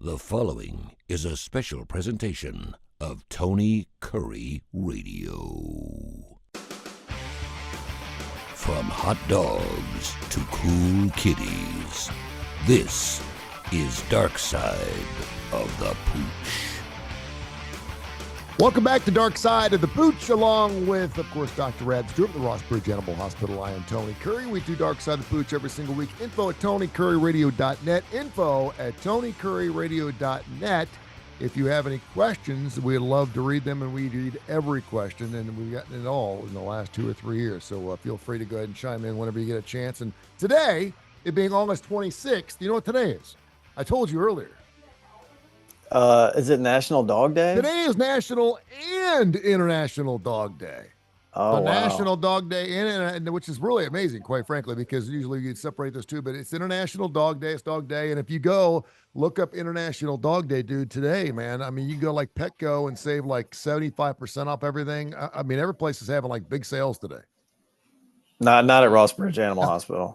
The following is a special presentation of Tony Curry Radio. From hot dogs to cool kitties, this is Darkside of the Pooch. Welcome back to Darkside of the Pooch, along with, of course, Dr. Rad Stewart from the Ross Bridge Animal Hospital. I am Tony Curry. We do Darkside of the Pooch every single week. Info at TonyCurryRadio.net. Info at TonyCurryRadio.net. If you have any questions, we'd love to read them, and we read every question, and we've gotten it all in the last 2 or 3 years. So feel free to go ahead and chime in whenever you get a chance. And today, it being August 26th, you know what today is? I told you earlier. Is it National Dog Day? Today is National and International Dog Day. Oh, so wow. National Dog Day, and which is really amazing, quite frankly, because usually you'd separate those two, but it's International Dog Day. It's Dog Day. And if you go look up International Dog Day, dude, today, man, I mean, you can go like Petco and save like 75% off everything. I mean, every place is having like big sales today. Not at Ross Bridge Animal Hospital.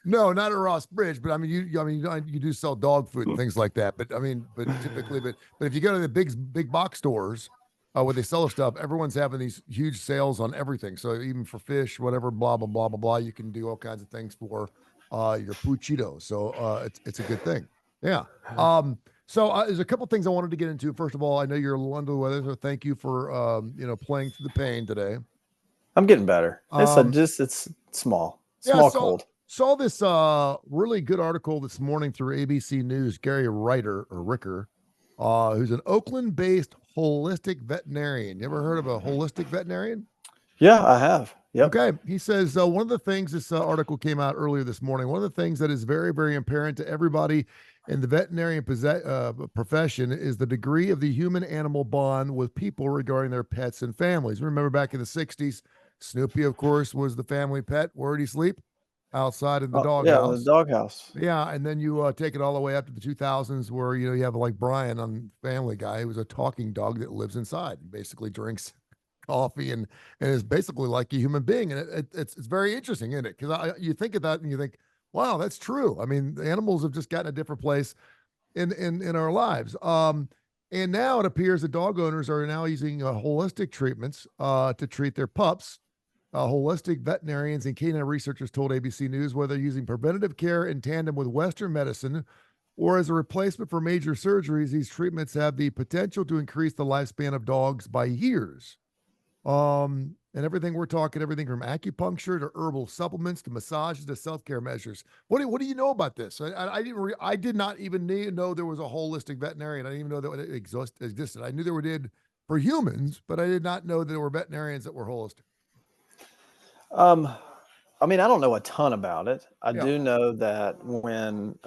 No, not at Ross Bridge. But I mean, you do sell dog food and things like that. But I mean, typically, but if you go to the big box stores where they sell stuff, everyone's having these huge sales on everything. So even for fish, whatever, blah blah blah blah blah, you can do all kinds of things for your Poochito. So it's a good thing. Yeah. So there's a couple things I wanted to get into. First of all, I know you're a little under the weather, so thank you for playing through the pain today. I'm getting better. It's small cold. Saw this really good article this morning through ABC News. Gary Ricker, who's an Oakland-based holistic veterinarian. You ever heard of a holistic veterinarian? Yeah, I have. Yep. Okay. He says one of the things, this article came out earlier this morning, one of the things that is very, very apparent to everybody in the veterinarian profession is the degree of the human-animal bond with people regarding their pets and families. Remember back in the 60s, Snoopy, of course, was the family pet. Where'd he sleep? Outside in the doghouse. Yeah, in the doghouse. Yeah, and then you take it all the way up to the 2000s where, you have like Brian on Family Guy, who was a talking dog that lives inside and basically drinks coffee and is basically like a human being. And it's very interesting, isn't it? Because you think of that and you think, wow, that's true. I mean, the animals have just gotten a different place in our lives. And now it appears that dog owners are now using holistic treatments to treat their pups. Holistic veterinarians and canine researchers told ABC News whether using preventative care in tandem with Western medicine or as a replacement for major surgeries, these treatments have the potential to increase the lifespan of dogs by years. And everything we're talking, everything from acupuncture to herbal supplements to massages to self-care measures. What do you know about this? I did not even know there was a holistic veterinarian. I didn't even know that it existed. I knew there did for humans, but I did not know there were veterinarians that were holistic. I mean, I don't know a ton about it. I do know that when,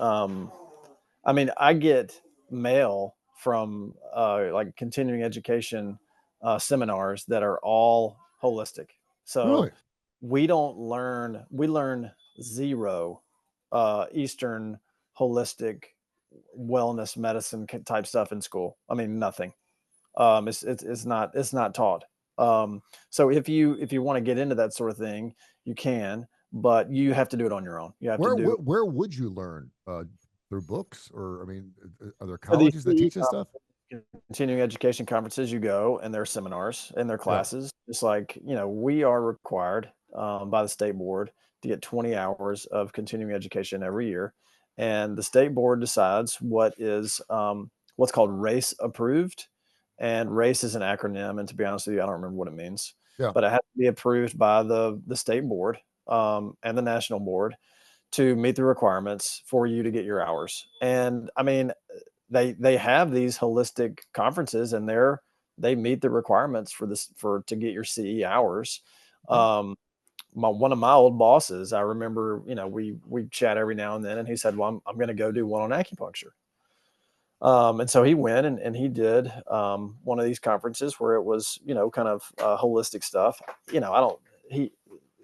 I get mail from like continuing education seminars that are all holistic. So Really? we learn zero Eastern holistic wellness medicine type stuff in school. I mean, nothing. It's not taught. So if you want to get into that sort of thing, you can, but you have to do it on your own. You have where would you learn through books, or are there colleges that teach this stuff? Continuing education conferences, you go, and there are seminars and there are classes. Just like, we are required by the state board to get 20 hours of continuing education every year. And the state board decides what is what's called RACE approved. And RACE is an acronym. And to be honest with you, I don't remember what it means. Yeah. But it has to be approved by the state board and the national board to meet the requirements for you to get your hours. And I mean, they have these holistic conferences, and they meet the requirements to get your CE hours. One of my old bosses, I remember, we chat every now and then, and he said, well, I'm going to go do one on acupuncture. And so he went and he did one of these conferences where it was, kind of holistic stuff.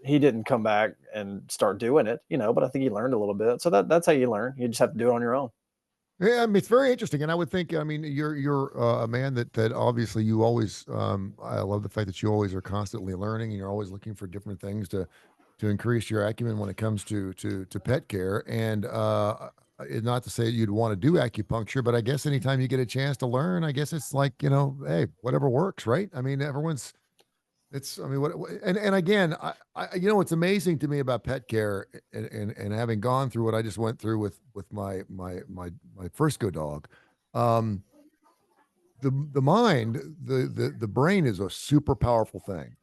He didn't come back and start doing it, but I think he learned a little bit. So that's how you learn. You just have to do it on your own. Yeah, I mean, it's very interesting, and I would think, I mean, you're a man that obviously you always. I love the fact that you always are constantly learning, and you're always looking for different things to increase your acumen when it comes to pet care. And not to say you'd want to do acupuncture, but I guess anytime you get a chance to learn, I guess it's like, hey, whatever works, right? I mean, I mean, and again, what's amazing to me about pet care and having gone through what I just went through with my Frisco dog, um, the mind, the brain is a super powerful thing.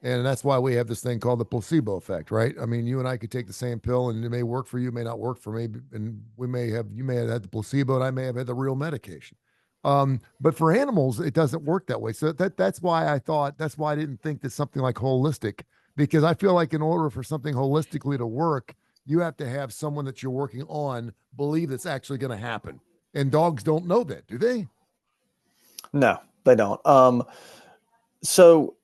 And that's why we have this thing called the placebo effect, right? I mean, you and I could take the same pill and it may work for you, may not work for me. And you may have had the placebo and I may have had the real medication. But for animals, it doesn't work that way. So that's why I didn't think that something like holistic, because I feel like in order for something holistically to work, you have to have someone that you're working on believe it's actually going to happen. And dogs don't know that, do they? No, they don't. So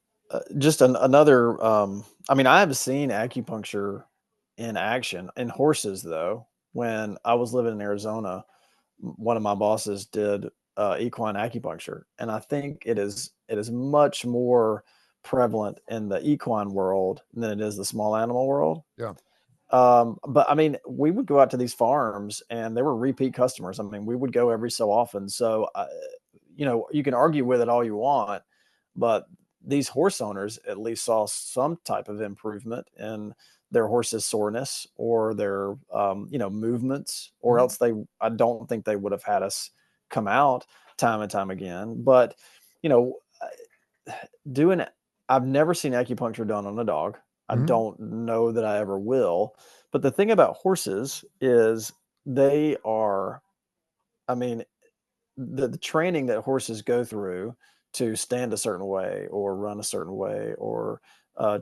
just another, I mean, I have seen acupuncture in action in horses though. When I was living in Arizona, one of my bosses did equine acupuncture, and I think it is much more prevalent in the equine world than it is the small animal world. Yeah. But I mean, we would go out to these farms and there were repeat customers. I mean, we would go every so often. So, you can argue with it all you want, but these horse owners at least saw some type of improvement in their horse's soreness or their, movements, or else I don't think they would have had us come out time and time again. But, you know, doing I've never seen acupuncture done on a dog. I don't know that I ever will. But the thing about horses is they are, I mean, the training that horses go through to stand a certain way or run a certain way or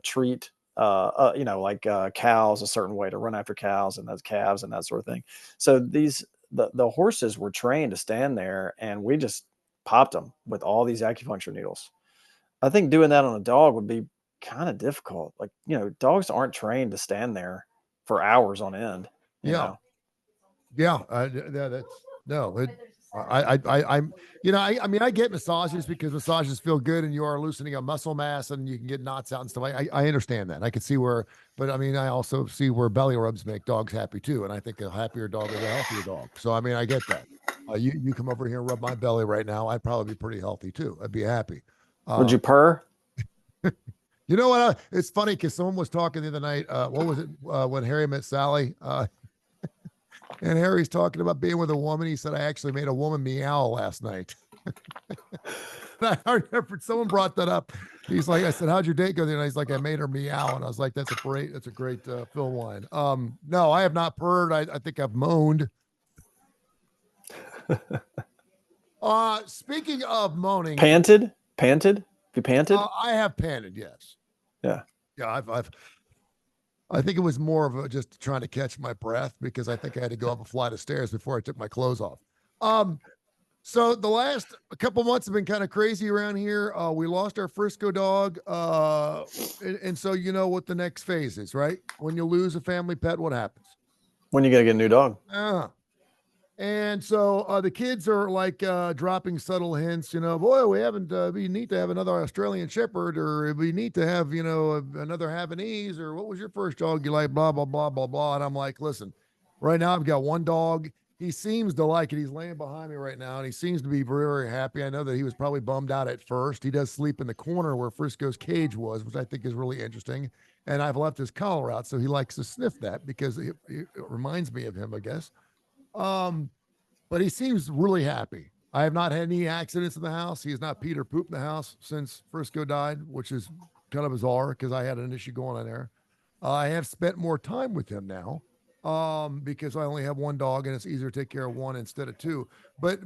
treat, like cows a certain way, to run after cows and those calves and that sort of thing. So the horses were trained to stand there, and we just popped them with all these acupuncture needles. I think doing that on a dog would be kind of difficult. Like, dogs aren't trained to stand there for hours on end, you Yeah. know. Yeah. That's no, I'm, I mean, I get massages because massages feel good and you are loosening up muscle mass and you can get knots out and stuff. I understand that. I can see but I mean, I also see where belly rubs make dogs happy too. And I think a happier dog is a healthier dog. So, I mean, I get that. You come over here and rub my belly right now. I'd probably be pretty healthy too. I'd be happy. Would Uh, you purr? you know what? It's funny because someone was talking the other night. What was it? When Harry met Sally, and Harry's talking about being with a woman. He said, I actually made a woman meow last night. I remember someone brought that up. He's like, I said, how'd your date go there? And he's like, I made her meow. And I was like, that's a great Phil line. No, I have not purred. I think I've moaned. Speaking of moaning, Panted? You panted? I have panted. Yes. Yeah. Yeah. I think it was more of just trying to catch my breath because I think I had to go up a flight of stairs before I took my clothes off. So the last couple months have been kind of crazy around here. We lost our Frisco dog. And so you know what the next phase is, right? When you lose a family pet, what happens? When you gonna get a new dog? And so the kids are like dropping subtle hints, boy, we haven't, we need to have another Australian Shepherd, or we need to have, another Havanese, or what was your first dog you like, blah, blah, blah, blah, blah. And I'm like, listen, right now I've got one dog. He seems to like it. He's laying behind me right now, and he seems to be very, very happy. I know that he was probably bummed out at first. He does sleep in the corner where Frisco's cage was, which I think is really interesting. And I've left his collar out, so he likes to sniff that because it reminds me of him, I guess. But he seems really happy. I have not had any accidents in the house. He has not peed or pooped in the house since Frisco died, which is kind of bizarre because I had an issue going on there. I have spent more time with him now because I only have one dog and it's easier to take care of one instead of two. But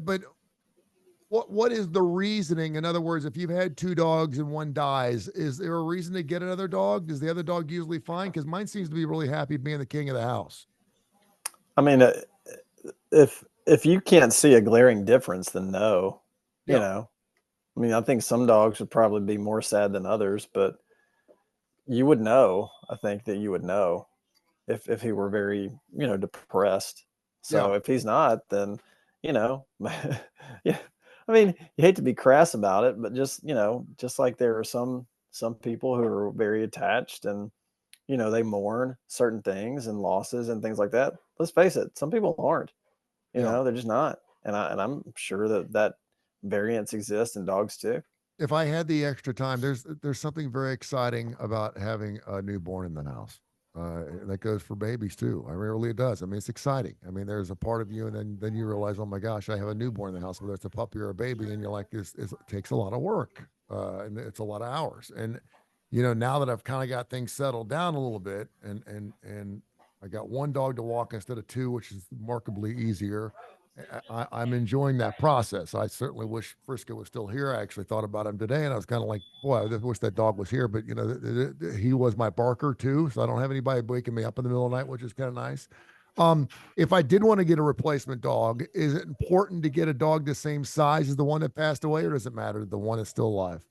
what is the reasoning? In other words, if you've had two dogs and one dies, is there a reason to get another dog? Is the other dog usually fine? Because mine seems to be really happy being the king of the house. I mean, if you can't see a glaring difference, then no. Yeah. I mean, I think some dogs would probably be more sad than others, but you would know. I think that you would know if he were very, depressed. So Yeah. if he's not, then, yeah. I mean, you hate to be crass about it, but just like there are some people who are very attached and, they mourn certain things and losses and things like that. Let's face it, some people aren't. You Yeah. know, they're just not. And I'm sure that variants exist in dogs too. If I had the extra time, there's something very exciting about having a newborn in the house. That goes for babies too. I mean, really it does. I mean, it's exciting. I mean, there's a part of you, and then you realize, oh my gosh, I have a newborn in the house, whether it's a puppy or a baby, and you're like, it takes a lot of work, and it's a lot of hours. And now that I've kind of got things settled down a little bit, and I got one dog to walk instead of two, which is remarkably easier. I'm enjoying that process. I certainly wish Frisco was still here. I actually thought about him today, and I was kind of like, boy, I wish that dog was here. But he was my barker too, so I don't have anybody waking me up in the middle of the night, which is kind of nice. If I did want to get a replacement dog, is it important to get a dog the same size as the one that passed away, or does it matter the one that's still alive?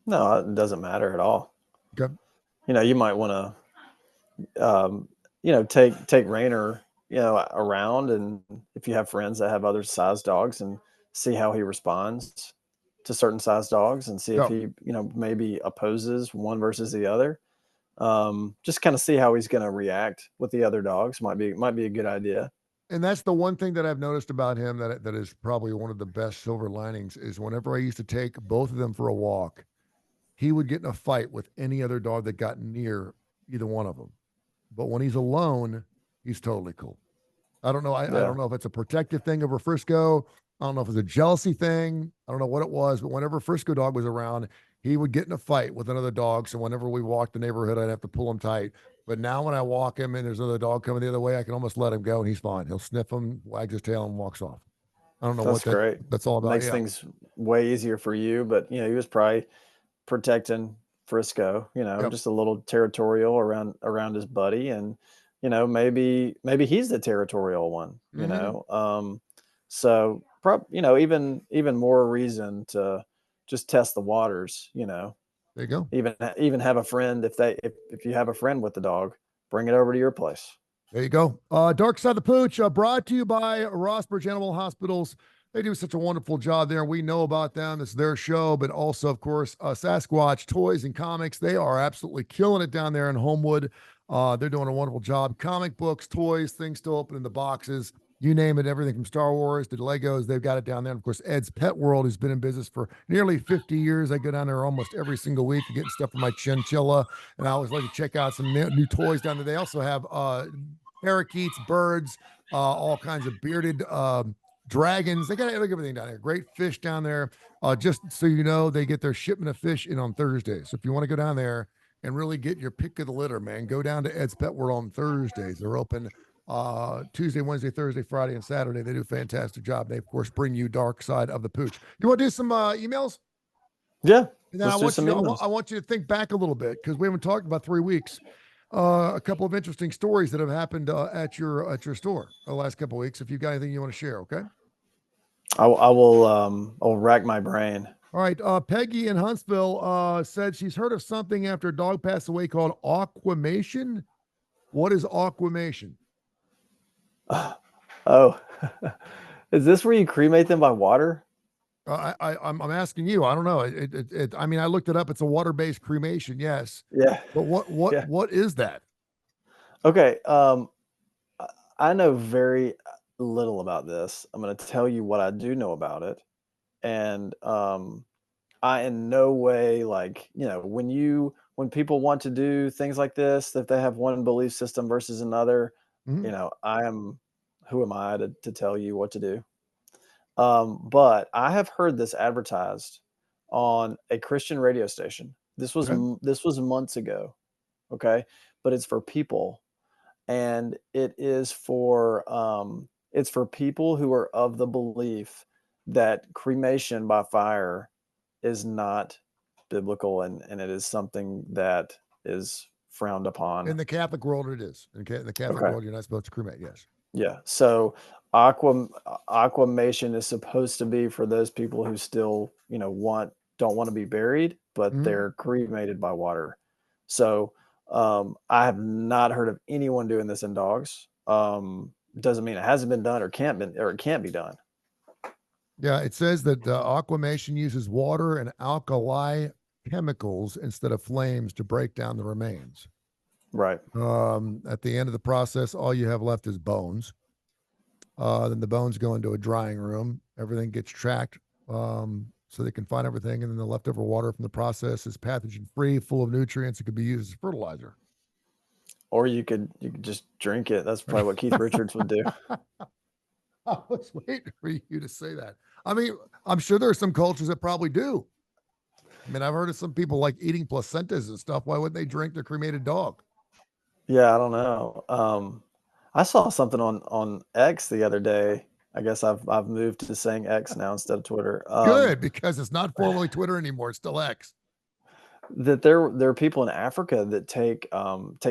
No, it doesn't matter at all. Okay. You might want to, take Rainer, around, and if you have friends that have other size dogs, and see how he responds to certain size dogs, and see if Yeah. he, maybe opposes one versus the other. Just kind of see how he's going to react with the other dogs. Might be a good idea. And that's the one thing that I've noticed about him that is probably one of the best silver linings is whenever I used to take both of them for a walk, he would get in a fight with any other dog that got near either one of them. But when he's alone, he's totally cool. I don't know. I Yeah, don't know if it's a protective thing over Frisco. I don't know if it's a jealousy thing. I don't know what it was, but whenever Frisco dog was around, he would get in a fight with another dog. So whenever we walked the neighborhood, I'd have to pull him tight. But now when I walk him and there's another dog coming the other way, I can almost let him go and he's fine. He'll sniff him, wags his tail, and walks off. I don't know what that's great. that's all about. Makes Yeah. things way easier for you, but he was probably protecting Frisco, Yep. just a little territorial around his buddy, and maybe he's the territorial one, Mm-hmm. so even more reason to just test the waters, There you go. even have a friend, if you have a friend with the dog, bring it over to your place. There you go. Darkside the Pooch, brought to you by Rossbridge Animal Hospitals. They do such a wonderful job there. We know about them. It's their show, but also, of course, Sasquatch Toys and Comics. They are absolutely killing it down there in Homewood. They're doing a wonderful job. Comic books, toys, things still open in the boxes. You name it, everything from Star Wars to Legos, they've got it down there. And of course, Ed's Pet World has been in business for nearly 50 years. I go down there almost every single week getting stuff for my chinchilla, and I always like to check out some new toys down there. They also have parakeets, birds, all kinds of bearded dragons. They got everything down there. Great fish down there. Just so you know, they get their shipment of fish in on Thursdays. So if you want to go down there and really get your pick of the litter, man, go down to Ed's Pet World on Thursdays. They're open Tuesday, Wednesday, Thursday, Friday, and Saturday. They do a fantastic job. They, of course, bring you Darkside of the Pooch. You want to do some emails? Yeah, And then let's do some emails. I want you to think back a little bit because we haven't talked about 3 weeks. A couple of interesting stories that have happened at your store the last couple of weeks. If you've got anything you want to share, okay? I'll rack my brain. All right. Peggy in Huntsville said she's heard of something after a dog passed away called Aquamation. What is Aquamation? Oh, is this where you cremate them by water? I'm asking you. I don't know. I mean, I looked it up. It's a water-based cremation. Yes. Yeah. But Yeah. what is that? Okay. I know very little about this. I'm going to tell you what I do know about it. And I in no way, like, when people want to do things like this, if they have one belief system versus another, Mhm. who am I to tell you what to do? But I have heard this advertised on a Christian radio station. Okay. This was months ago. Okay. But it's for people, and it's for people who are of the belief that cremation by fire is not biblical, and it is something that is frowned upon. In the Catholic world, it is. In the Catholic Okay. world, you're not supposed to cremate. Yes. Yeah. So aquamation is supposed to be for those people who still, don't want to be buried, but Mhm. they're cremated by water. So I have not heard of anyone doing this in dogs. Doesn't mean it hasn't been done or it can't be done. Yeah, it says that Aquamation uses water and alkali chemicals instead of flames to break down the remains. Right. At the end of the process, all you have left is bones. Then the bones go into a drying room. Everything gets tracked so they can find everything. And then the leftover water from the process is pathogen free, full of nutrients. It could be used as fertilizer. Or you could just drink it. That's probably what Keith Richards would do. I was waiting for you to say that. I mean, I'm sure there are some cultures that probably do. I mean, I've heard of some people like eating placentas and stuff. Why wouldn't they drink their cremated dog? Yeah, I don't know. I saw something on X the other day. I guess I've moved to saying X now instead of Twitter. Good, because it's not formerly Twitter anymore. It's still X. That there are people in Africa that take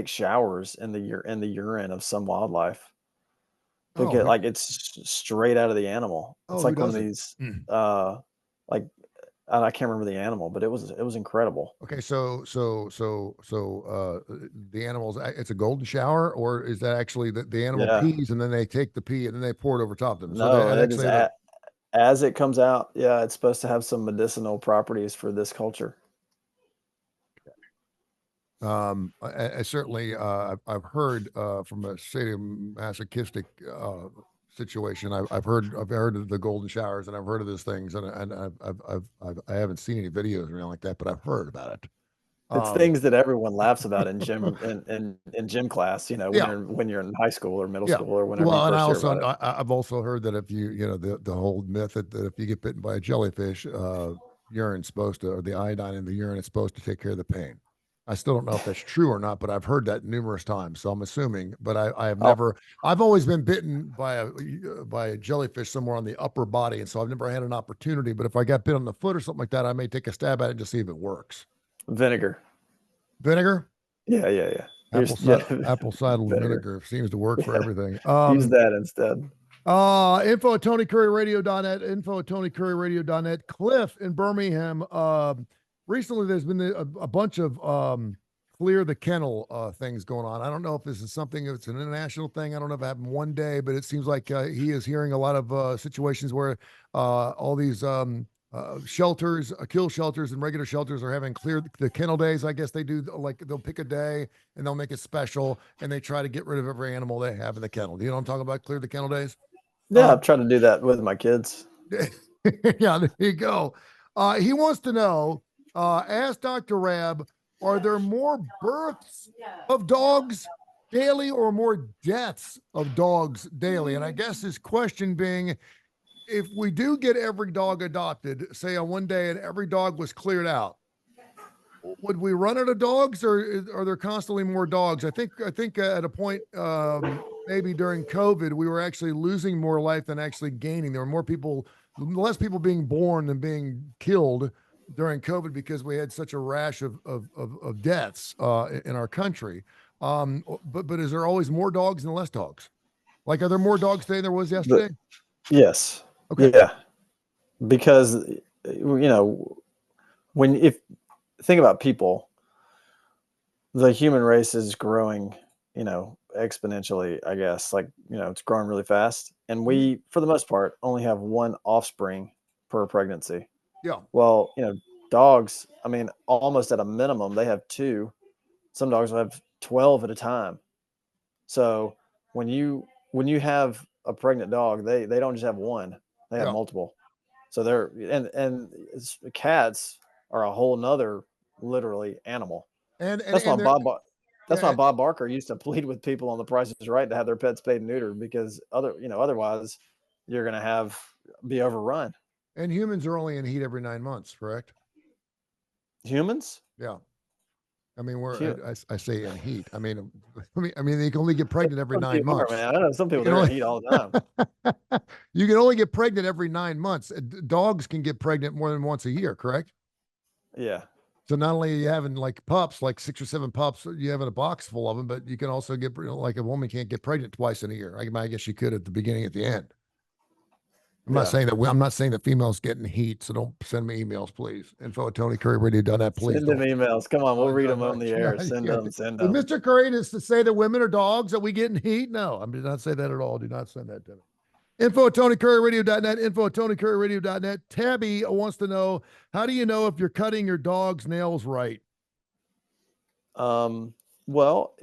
showers in the urine of some wildlife. They get like it's straight out of the animal. It's like one of these like I can't remember the animal, but it was incredible. Okay, so the animals, it's a golden shower, or is that actually the animal Yeah. pees and then they take the pee and then they pour it over top of them? So No, they it is as it comes out. Yeah, it's supposed to have some medicinal properties for this culture. I certainly I've heard from a sadomasochistic situation. I've heard of the golden showers and I've heard of these things and I haven't seen any videos or anything like that, but I've heard about it. It's things that everyone laughs about in gym in gym class, Yeah. when you're in high school or middle Yeah. school or whenever Well, you and first hear about it. I've also heard that if the whole myth that if you get bitten by a jellyfish, urine's supposed to, or the iodine in the urine is supposed to take care of the pain. I still don't know if that's true or not, but I've heard that numerous times. So I'm assuming, but I have never, I've always been bitten by a jellyfish somewhere on the upper body. And so I've never had an opportunity, but if I got bit on the foot or something like that, I may take a stab at it and just see if it works. Vinegar. Yeah. Apple cider vinegar seems to work for everything. Use that instead. Info at TonyCurryRadio.net, info at TonyCurryRadio.net. Cliff in Birmingham. Recently there's been a bunch of clear the kennel things going on. I don't know if this is something, if it's an international thing. I don't know if it happened one day, but it seems like he is hearing a lot of situations where all these shelters, kill shelters and regular shelters are having clear the kennel days. I guess they do, like they'll pick a day and they'll make it special and they try to get rid of every animal they have in the kennel. Do you know what I'm talking about? Clear the kennel days? Yeah, I've tried to do that with my kids. Yeah, there you go. He wants to know, ask Dr. Rab, are there more births of dogs daily or more deaths of dogs daily? And I guess his question being, if we do get every dog adopted, say on one day and every dog was cleared out, would we run out of dogs, or are there constantly more dogs? I think at a point, maybe during COVID, we were actually losing more life than actually gaining. There were less people being born than being killed during COVID because we had such a rash of deaths in our country. But is there always more dogs than less dogs? Like, are there more dogs today than there was yesterday? Yes. Okay. Yeah. Because think about people, the human race is growing, exponentially, I guess. Like, it's growing really fast. And we, for the most part, only have one offspring per pregnancy. Yeah. Well, dogs, I mean, almost at a minimum, they have 2. Some dogs will have 12 at a time. So when you have a pregnant dog, they don't just have one, they have multiple. So they're, and cats are a whole nother literally animal. That's why Bob Barker used to plead with people on The Price is Right to have their pets spayed and neutered, because otherwise you're going to be overrun. And humans are only in heat every 9 months, correct? Humans? Yeah. I mean, I say in heat. I mean, they can only get pregnant every 9 months. Man. I know some people are in heat all the time. You can only get pregnant every 9 months. Dogs can get pregnant more than once a year, correct? Yeah. So not only are you having like pups, like 6 or 7 pups, you have in a box full of them, but you can also get, like, a woman can't get pregnant twice in a year. I guess you could at the beginning, at the end. I'm not saying that females get in heat, so don't send me emails, please. Info at TonyCurryRadio.net, please. Send them emails. Come on, we'll read them on the air. Send them. Did Mr. Curry is to say that women are dogs, that we get in heat? No, I did not say that at all. Do not send that to me. Info at TonyCurryRadio.net, info at TonyCurryRadio.net. Tabby wants to know, how do you know if you're cutting your dog's nails right? Well,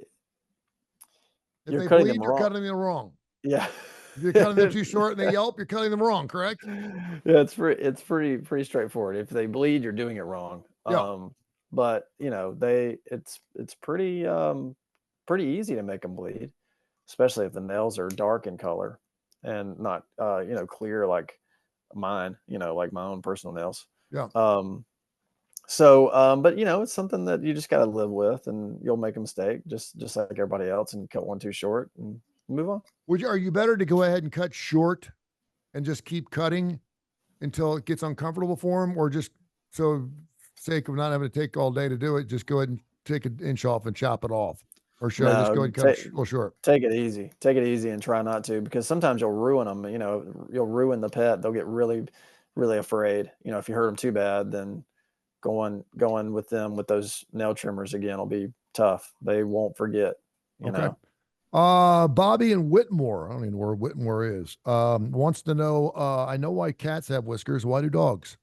if they bleed, you're cutting them wrong. Yeah. If you're cutting them too short and they yelp, you're cutting them wrong, correct? Yeah, it's pretty straightforward. If they bleed, you're doing it wrong. Yeah. But it's pretty easy to make them bleed, especially if the nails are dark in color and not clear like mine, like my own personal nails. Yeah. But it's something that you just got to live with, and you'll make a mistake just like everybody else, and cut one too short and move on. Are you better to go ahead and cut short and just keep cutting until it gets uncomfortable for them, or just so sake of not having to take all day to do it, just go ahead and take an inch off and chop it off? Or should I just go ahead and cut it a little short? Take it easy and try not to, because sometimes you'll ruin them. You'll ruin the pet. They'll get really, really afraid. If you hurt them too bad, then going with them with those nail trimmers again will be tough. They won't forget. Okay. Bobby in Whitmore, I don't even know where Whitmore is, wants to know, I know why cats have whiskers. Why do dogs?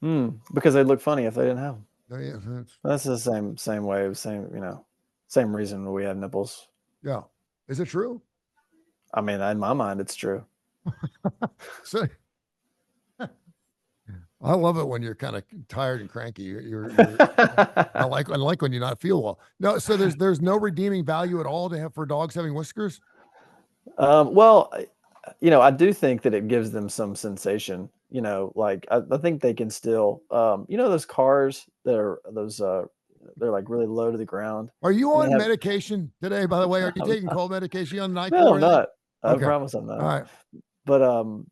Because they'd look funny if they didn't have them. Oh, yeah, that's the same way, same reason we have nipples. Yeah. Is it true? I mean, in my mind, it's true. So, I love it when you're kind of tired and cranky. I like when you not feel well. No, so there's no redeeming value at all to have for dogs having whiskers. Well, I do think that it gives them some sensation. Like I think they can still, those cars that are they're like really low to the ground. Are you on medication today, by the way? Are you taking cold medication on night? No, I'm not. Okay. I promise I'm not. All right. But I'm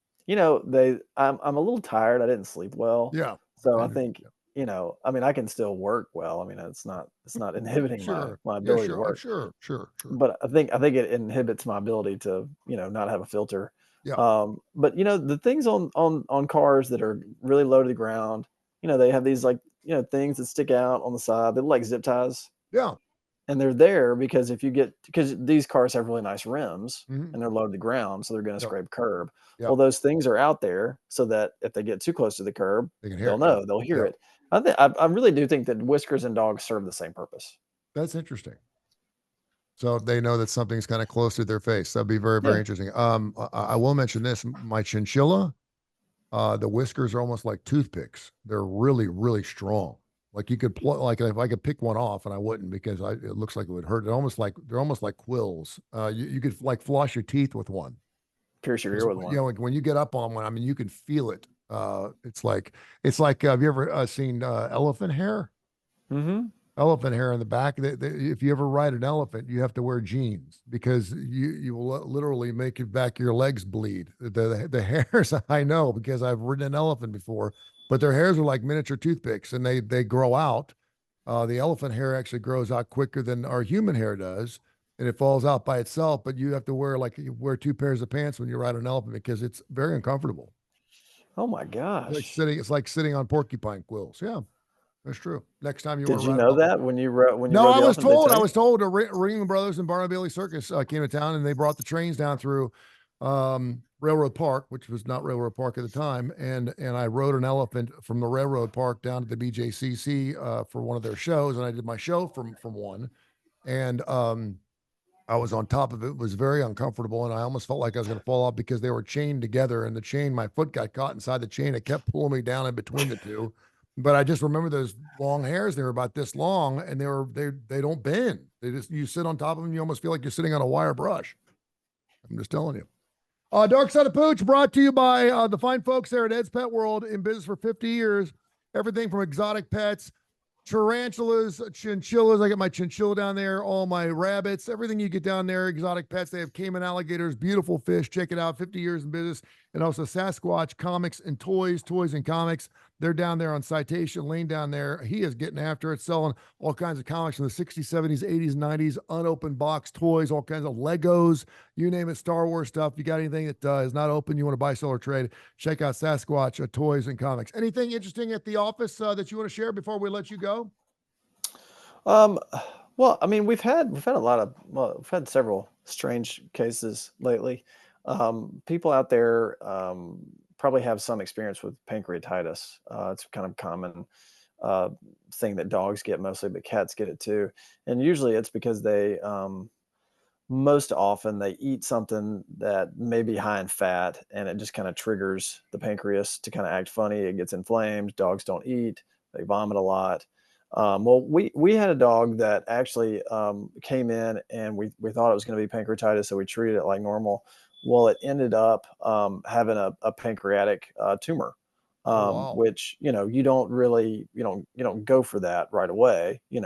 a little tired. I didn't sleep well. Yeah. So I think, I can still work well. I mean, it's not inhibiting my ability to work. Sure. But I think it inhibits my ability to, not have a filter. Yeah. But the things on cars that are really low to the ground, they have these things that stick out on the side. They look like zip ties. Yeah. And they're there because because these cars have really nice rims, Mhm. and they're low to the ground, so they're going to scrape curb. Yep. Well, those things are out there so that if they get too close to the curb, they'll hear it. I really do think that whiskers in dogs serve the same purpose. That's interesting. So they know that something's kind of close to their face. That'd be very, very interesting. I will mention this. My chinchilla, the whiskers are almost like toothpicks. They're really, really strong. Like you could like if I could pick one off, and I wouldn't because it looks like it would hurt. They're almost like quills. You could like floss your teeth with one. Pierce your ear with one. When you get up on one, I mean, you can feel it. It's like have you ever seen elephant hair? Mm-hmm. Elephant hair in the back. If you ever ride an elephant, you have to wear jeans because you will literally make your legs bleed. The hairs, I know because I've ridden an elephant before, but their hairs are like miniature toothpicks, and they grow out. The elephant hair actually grows out quicker than our human hair does, and it falls out by itself. But you have to wear two pairs of pants when you ride an elephant because it's very uncomfortable. Oh my gosh! It's like sitting on porcupine quills. Yeah. That's true. Next time did you know that when you No, I was told. Ringling Brothers and Barnum Bailey Circus came to town, and they brought the trains down through Railroad Park, which was not Railroad Park at the time, and I rode an elephant from the Railroad Park down to the BJCC for one of their shows, and I did my show from one, and I was on top of it. It was very uncomfortable, and I almost felt like I was going to fall off because they were chained together, and my foot got caught inside the chain. It kept pulling me down in between the two. But I just remember those long hairs. They were about this long, and they don't bend. You sit on top of them, you almost feel like you're sitting on a wire brush. I'm just telling you. Darkside of Pooch brought to you by the fine folks there at Ed's Pet World, in business for 50 years. Everything from exotic pets, tarantulas, chinchillas. I get my chinchilla down there, all my rabbits, everything you get down there, exotic pets. They have caiman alligators, beautiful fish. Check it out. 50 years in business. And also Sasquatch comics and toys and comics. They're down there on Citation Lane down there. He is getting after it, selling all kinds of comics from the 60s, 70s, 80s, 90s, unopened box toys, all kinds of Legos, you name it, Star Wars stuff. You got anything that is not open, you want to buy, sell, or trade, check out Sasquatch toys and comics. Anything interesting at the office that you want to share before we let you go? Well, I mean, we've had several strange cases lately. People out there probably have some experience with pancreatitis. It's kind of common thing that dogs get mostly, but cats get it too. And usually it's because they most often they eat something that may be high in fat, and it just kind of triggers the pancreas to kind of act funny. It gets inflamed. Dogs don't eat. They vomit a lot. Well, we had a dog that actually came in, and we thought it was going to be pancreatitis, so we treated it like normal. Well, it ended up having a pancreatic tumor, Oh, wow. which you don't really you don't go for that right away. You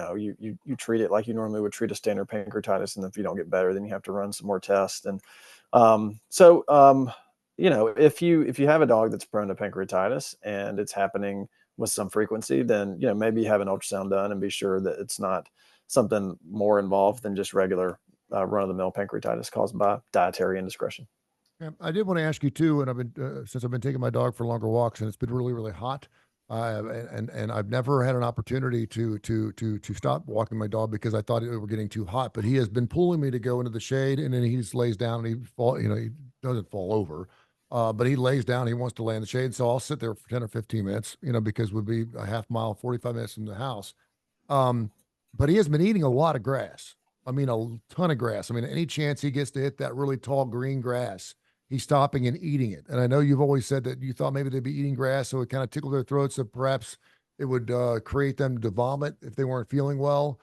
treat it like you normally would treat a standard pancreatitis, and if you don't get better, then you have to run some more tests. And so if you have a dog that's prone to pancreatitis and it's happening with some frequency, then maybe have an ultrasound done and be sure that it's not something more involved than just regular run-of-the-mill pancreatitis caused by dietary indiscretion. Yeah, I did want to ask you too, and I've been since I've been taking my dog for longer walks, and it's been really, really hot. And I've never had an opportunity to stop walking my dog because I thought it were getting too hot. But he has been pulling me to go into the shade, and then he just lays down and he doesn't fall over, but he lays down. He wants to lay in the shade, so I'll sit there for 10 or 15 minutes, because we'd be a half mile, 45 minutes from the house. Um, but he has been eating a lot of grass. I mean, a ton of grass. I mean, any chance he gets to hit that really tall green grass, he's stopping and eating it. And I know you've always said that you thought maybe they'd be eating grass, so it kind of tickled their throats, so perhaps it would create them to vomit if they weren't feeling well.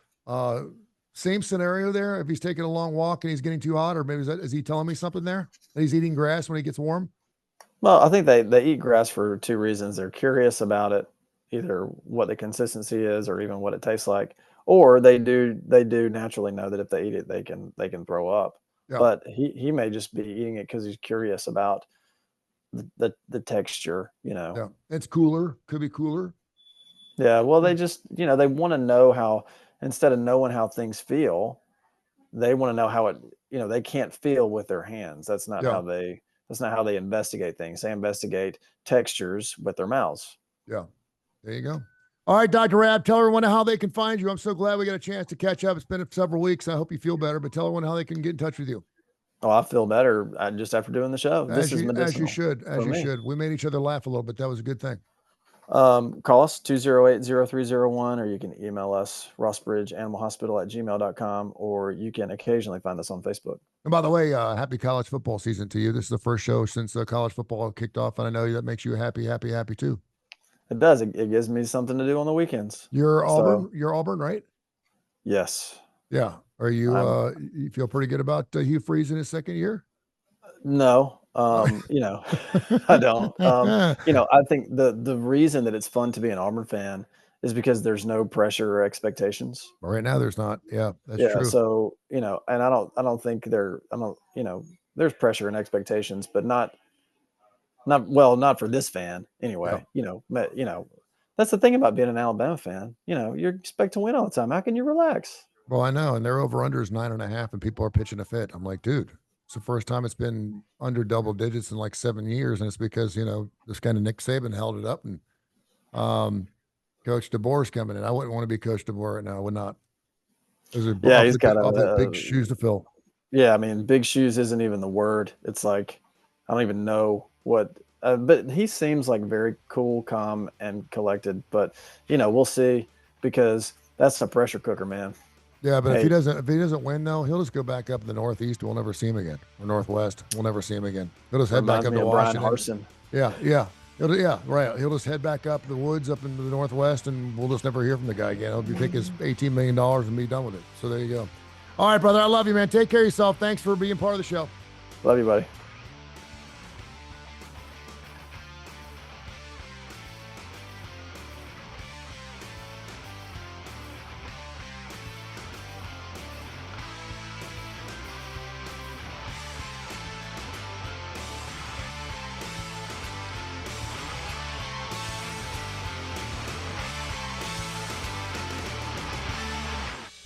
Same scenario there. If he's taking a long walk and he's getting too hot, or maybe is he telling me something there that he's eating grass when he gets warm? Well, I think they eat grass for two reasons. They're curious about it, either what the consistency is or even what it tastes like, or they do naturally know that if they eat it, they can throw up. Yeah, But he may just be eating it because he's curious about the texture. yeah. It's cooler. Could be cooler. Yeah. Well, Yeah, they just they want to know how, instead of knowing how things feel, they want to know how it. They can't feel with their hands. yeah, That's not how they investigate things. They investigate textures with their mouths. yeah. There you go. All right, Dr. Rab, tell everyone how they can find you. I'm so glad we got a chance to catch up. It's been several weeks. I hope you feel better, but tell everyone how they can get in touch with you. Oh, I feel better just after doing the show. This is As you medicinal should, for as you me. should. We made each other laugh a little bit. That was a good thing. Call us 208-0301, or you can email us rossbridgeanimalhospital@gmail.com, or you can occasionally find us on Facebook. And by the way, happy college football season to you. This is the first show since college football kicked off, and I know that makes you happy, happy, happy too. It does. It gives me something to do on the weekends. You're Auburn. So, You're Auburn, right? yes. Yeah. Are you? I'm You feel pretty good about Hugh Freeze in his second year? No, I don't. I think the reason that it's fun to be an Auburn fan is because there's no pressure or expectations. Right now, there's not. Yeah, that's Yeah, true. so, and I don't think there's pressure and expectations, but not for this fan Yeah. anyway. That's the thing about being an Alabama fan. You expect to win all the time. How can you relax? Well, I know, and their over under is 9.5, and people are pitching a fit. I'm like, dude, it's the first time it's been under double digits in like 7 years, and it's because this kind of Nick Saban held it up, and um, Coach DeBoer's coming in. I wouldn't want to be Coach DeBoer right now. I would not. Those are Yeah, he's got awfully big a shoes to fill. yeah. I mean, big shoes isn't even the word. It's like I don't even know what. But he seems like very cool, calm, and collected. But we'll see, because that's a pressure cooker, man. Yeah, but if he Hey, doesn't win though, he'll just go back up in the Northeast. We'll never see him again, or Northwest. We'll never see him again. He'll just head back reminds up me to of Brian Washington. Harson. Yeah, yeah. Yeah, right. He'll just head back up the woods up into the Northwest, and we'll just never hear from the guy again. He'll take his $18 million and be done with it. So there you go. All right, brother. I love you, man. Take care of yourself. Thanks for being part of the show. Love you, buddy.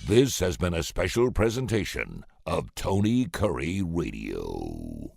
This has been a special presentation of Tony Curry Radio.